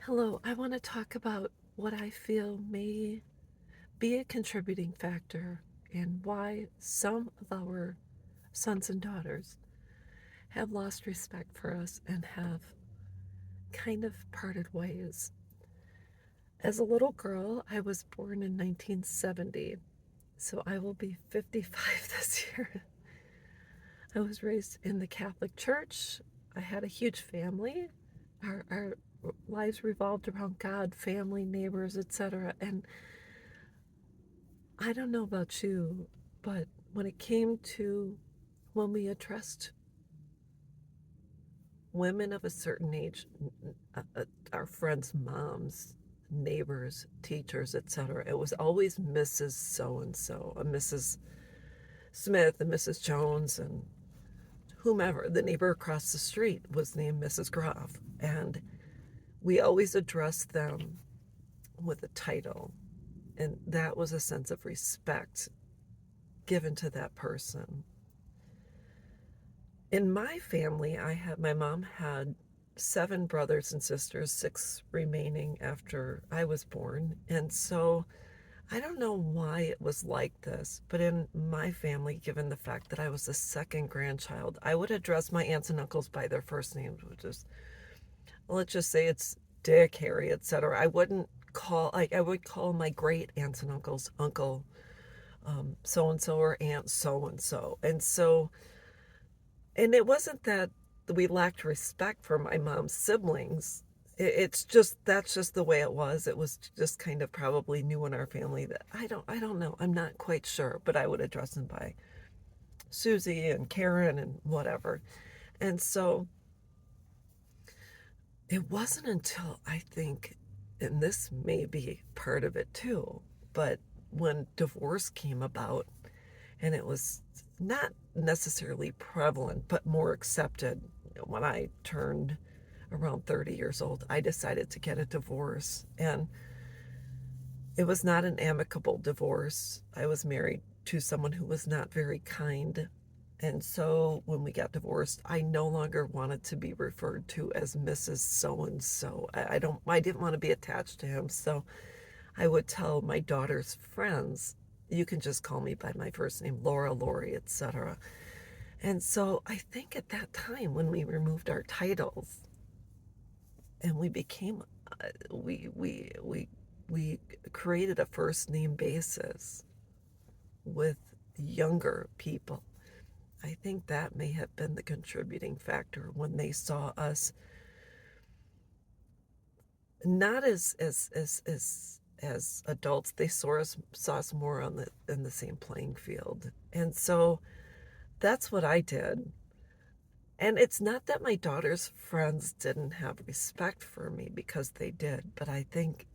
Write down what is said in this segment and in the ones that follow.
Hello, I want to talk about what I feel may be a contributing factor in why some of our sons and daughters have lost respect for us and have kind of parted ways. As a little girl, I was born in 1970, so I will be 55 this year. I was raised in the Catholic Church. I had a huge family. Our lives revolved around God, family, neighbors, etc. And I don't know about you, but when it came to when we addressed women of a certain age, our friends' moms, neighbors, teachers, etc., it was always Mrs. So and so, a Mrs. Smith, and Mrs. Jones, and whomever. The neighbor across the street was named Mrs. Groff, and we always addressed them with a title, and that was a sense of respect given to that person. In my family, my mom had 7 brothers and sisters, 6 remaining after I was born. And so I don't know why it was like this, but in my family, given the fact that I was the second grandchild, I would address my aunts and uncles by their first names, which is, let's just say it's Dick, Harry, etc. I wouldn't call, like, I would call my great aunts and uncles uncle so and so or aunt so and so. And it wasn't that we lacked respect for my mom's siblings. It's just that's just the way it was. It was just kind of probably new in our family that I don't know. I'm not quite sure, but I would address them by Susie and Karen and whatever. And so it wasn't until I think, and this may be part of it too, but when divorce came about, and it was not necessarily prevalent, but more accepted. When I turned around 30 years old, I decided to get a divorce, and it was not an amicable divorce. I was married to someone who was not very kind. And so when we got divorced, I no longer wanted to be referred to as Mrs. So and so. I didn't want to be attached to him. So I would tell my daughter's friends, you can just call me by my first name, Laura, Lori, etc. And so I think at that time when we removed our titles and we became, we created a first name basis with younger people. I think that may have been the contributing factor when they saw us not as adults. They saw us more on the in the same playing field. And so that's what I did. And it's not that my daughter's friends didn't have respect for me, because they did, but I think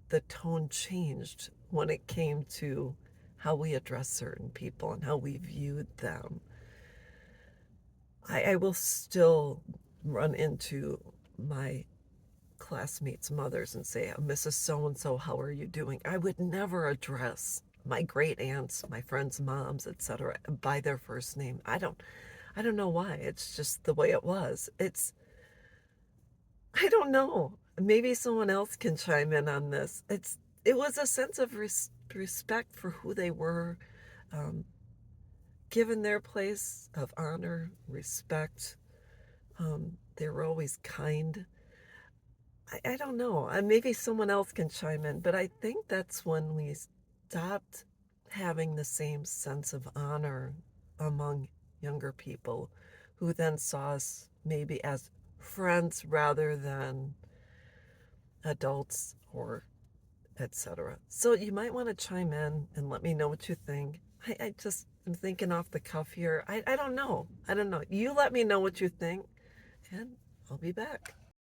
the tone changed when it came to how we address certain people and how we viewed them. I will still run into my classmates' mothers and say, Mrs. So and so, how are you doing? I would never address my great aunts, my friends' moms, etc., by their first name. I don't know why. It's just the way it was. I don't know. Maybe someone else can chime in on this. It was a sense of respect for who they were, um, given their place of honor, respect. They were always kind. I don't know. Maybe someone else can chime in, but I think that's when we stopped having the same sense of honor among younger people, who then saw us maybe as friends rather than adults or etc. So you might want to chime in and let me know what you think. I just am thinking off the cuff here. I don't know. I don't know. You let me know what you think, and I'll be back.